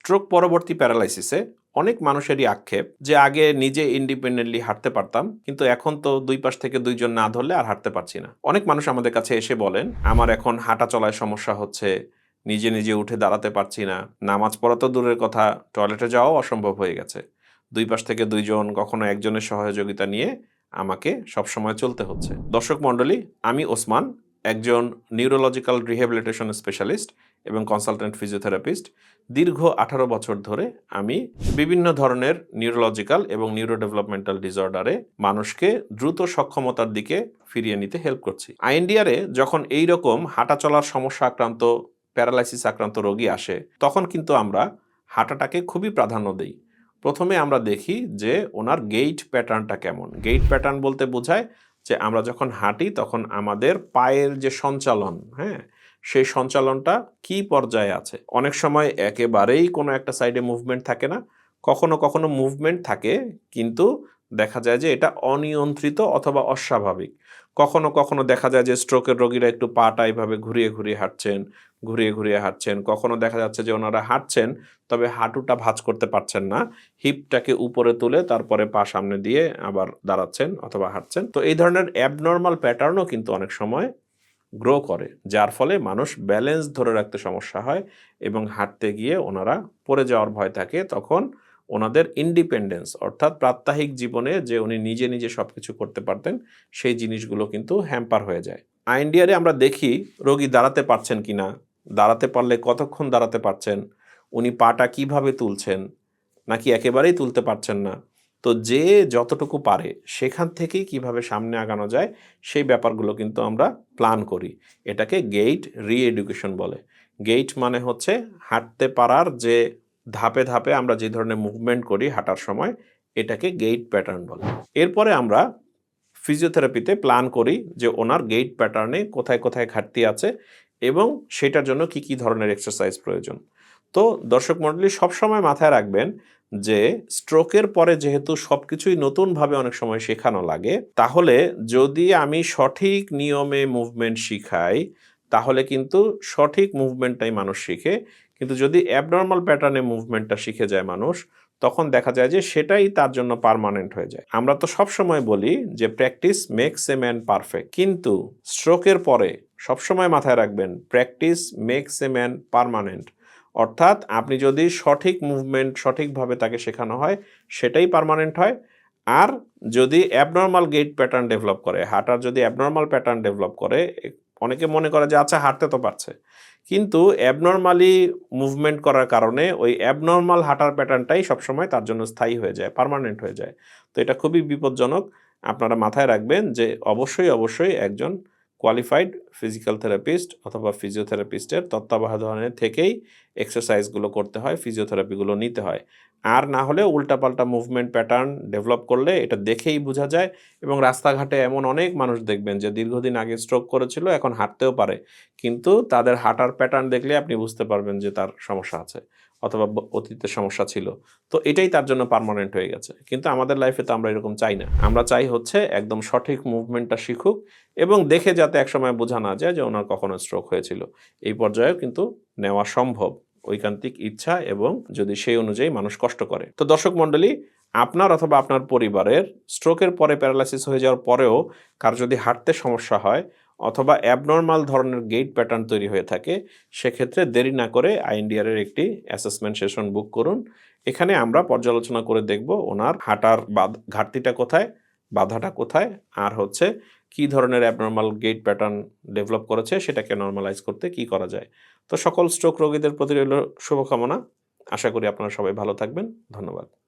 Stroke পরবর্তী প্যারালাইসিসে অনেক মানুষেরই আক্ষেপ যে আগে নিজে ইন্ডিপেন্ডেন্টলি হাঁটতে পারতাম, কিন্তু এখন তো দুই পাশ থেকে দুইজন না ধরলে আর হাঁটতে পারছি না। অনেক মানুষ আমাদের কাছে এসে বলেন, আমার এখন হাঁটা চলায় সমস্যা হচ্ছে, নিজে নিজে উঠে দাঁড়াতে পারছি না, নামাজ পড়া তো দূরের কথা, টয়লেটে যাওয়াও অসম্ভব হয়ে গেছে। দুই পাশ থেকে দুইজন, কখনো একজনের সহযোগিতা নিয়ে আমাকে সবসময় চলতে হচ্ছে। দর্শক মণ্ডলী, আমি ওসমান, একজন নিউরোলজিক্যাল রিহ্যাবিলিটেশন স্পেশালিস্ট এবং কনসালটেন্ট ফিজিওথেরাপিস্ট। দীর্ঘ 18 বছর ধরে আমি বিভিন্ন ধরনের নিউরোলজিক্যাল এবং নিউরো ডেভেলপমেন্টাল ডিসঅর্ডারে মানুষকে দ্রুত সক্ষমতার দিকে ফিরিয়ে নিতে হেল্প করছি। আইএনডিআরে যখন এই রকম হাঁটা চলার সমস্যা আক্রান্ত, প্যারালাইসিস আক্রান্ত রোগী আসে, তখন কিন্তু আমরা হাঁটাটাকে খুবই প্রাধান্য দিই। প্রথমে আমরা দেখি যে ওনার গেইট প্যাটার্নটা কেমন। গেইট প্যাটার্ন বলতে বোঝায় যে আমরা যখন হাঁটি তখন আমাদের পায়ের যে সঞ্চালন, সেই সঞ্চালনটা কি পর্যায়ে আছে। অনেক সময় একেবারেই কোনো একটা সাইডে মুভমেন্ট থাকে না, কখনো কখনো মুভমেন্ট থাকে, কিন্তু দেখা যায় যে এটা অনিয়ন্ত্রিত অথবা অস্বাভাবিক। কখনো কখনো দেখা যায় যে স্ট্রোকের রোগীরা একটু পাটা এইভাবে ঘুরিয়ে ঘুরিয়ে হাঁটছেন। কখনো দেখা যাচ্ছে যে ওনারা হাঁটছেন, তবে হাঁটুটা ভাঁজ করতে পারছেন না, হিপটাকে উপরে তুলে তারপরে পা সামনে দিয়ে আবার দাঁড়াচ্ছেন অথবা হাঁটছেন। তো এই ধরনের অ্যাবনর্মাল প্যাটার্নও কিন্তু অনেক সময় গ্রো করে, যার ফলে মানুষ ব্যালেন্স ধরে রাখতে সমস্যা হয় এবং হাঁটতে গিয়ে ওনারা পড়ে যাওয়ার ভয় থাকে। তখন ওনাদের ইন্ডিপেন্ডেন্স, অর্থাৎ প্রাত্যহিক জীবনে যে উনি নিজে নিজে সব কিছু করতে পারতেন, সেই জিনিসগুলো কিন্তু হ্যাম্পার হয়ে যায়। আইএনডিআরে আমরা দেখি রোগী দাঁড়াতে পারছেন কিনা, দাঁড়াতে পারলে কতক্ষণ দাঁড়াতে পারছেন, উনি পাটা কিভাবে তুলছেন, নাকি একেবারেই তুলতে পারছেন না। তো যে যতটুকু পারে সেখান থেকেই কিভাবে সামনে আগানো যায়, সেই ব্যাপারগুলো কিন্তু আমরা প্ল্যান করি। এটাকে গেইট রি-এডুকেশন বলে। গেইট মানে হচ্ছে হাঁটতে পারার যে ধাপে ধাপে আমরা যে ধরনের মুভমেন্ট করি হাঁটার সময়, এটাকে গেইট প্যাটার্ন বলে। এরপরে আমরা ফিজিওথেরাপিতে প্ল্যান করি যে ওনার গেইট প্যাটার্নে কোথায় কোথায় ঘাটতি আছে এবং সেটার জন্য কি কি ধরনের এক্সারসাইজ প্রয়োজন। তো দর্শক মণ্ডলী, সবসময় মাথায় রাখবেন যে স্ট্রোকের পরে যেহেতু সব কিছুই নতুনভাবে অনেক সময় শেখানো লাগে, তাহলে যদি আমি সঠিক নিয়মে মুভমেন্ট শিখাই, তাহলে কিন্তু সঠিক মুভমেন্টটাই মানুষ শিখে। কিন্তু যদি অ্যাবনর্মাল প্যাটার্নে মুভমেন্টটা শিখে যায় মানুষ, তখন দেখা যায় যে সেটাই তার জন্য পার্মানেন্ট হয়ে যায়। আমরা তো সবসময় বলি যে practice makes a man perfect, কিন্তু স্ট্রোকের পরে সবসময় মাথায় রাখবেন practice makes a man permanent. অর্থাৎ আপনি যদি সঠিক মুভমেন্ট সঠিকভাবে তাকে শেখানো হয়, সেটাই পার্মানেন্ট হয়। আর যদি অ্যাবনর্মাল গেইট প্যাটার্ন ডেভেলপ করে, হাঁটার যদি অ্যাবনর্মাল প্যাটার্ন ডেভেলপ করে, অনেকে মনে করে যে আচ্ছা হাঁটতে তো পারছে, কিন্তু অ্যাবনর্মালি মুভমেন্ট করার কারণে ওই অ্যাবনর্মাল হাঁটার প্যাটার্নটাই সবসময় তার জন্য স্থায়ী হয়ে যায়, পার্মানেন্ট হয়ে যায়। তো এটা খুবই বিপজ্জনক। আপনারা মাথায় রাখবেন যে অবশ্যই একজন কোয়ালিফাইড ফিজিক্যাল থেরাপিস্ট অথবা ফিজিওথেরাপিস্টের তত্ত্বাবধানে থেকেই এক্সারসাইজগুলো করতে হয়, ফিজিওথেরাপিগুলো নিতে হয়। আর না হলে উল্টাপাল্টা মুভমেন্ট প্যাটার্ন ডেভেলপ করলে এটা দেখেই বোঝা যায়। এবং রাস্তাঘাটে এমন অনেক মানুষ দেখবেন যে দীর্ঘদিন আগে স্ট্রোক করেছিল, এখন হাঁটতেও পারে, কিন্তু তাদের হাঁটার প্যাটার্ন দেখলে আপনি বুঝতে পারবেন যে তার সমস্যা আছে অথবা অতীতে সমস্যা ছিল। তো এটাই তার জন্য পার্মানেন্ট হয়ে গেছে। কিন্তু আমাদের লাইফে তো আমরা এরকম চাই না। আমরা চাই হচ্ছে একদম সঠিক মুভমেন্টটা শিখুক এবং দেখে যাতে একসময় বোঝা না যায় যে ওনার কখনো স্ট্রোক হয়েছিল। এই পর্যায়েও কিন্তু নেওয়া সম্ভব, ঐকান্তিক ইচ্ছা এবং যদি সেই অনুযায়ী মানুষ কষ্ট করে। তো দর্শক মণ্ডলী, আপনার অথবা আপনার পরিবারের স্ট্রোকের পরে প্যারালাইসিস হয়ে যাওয়ার পরেও কার যদি হাঁটতে সমস্যা হয় অথবা অ্যাবনর্মাল ধরনের গেইট প্যাটার্ন তৈরি হয়ে থাকে, সেক্ষেত্রে দেরি না করে আইএনডিআরের একটি অ্যাসেসমেন্ট সেশন বুক করুন। এখানে আমরা পর্যালোচনা করে দেখব ওনার হাঁটার ঘাটতিটা কোথায়, বাধাটা কোথায়, আর হচ্ছে কি ধরনের অ্যাবনর্মাল গেইট প্যাটার্ন ডেভেলপ করেছে, সেটাকে নর্মালাইজ করতে কি করা যায়। তো সকল স্ট্রোক রোগীদের প্রতি রইল শুভকামনা। আশা করি আপনারা সবাই ভালো থাকবেন। ধন্যবাদ।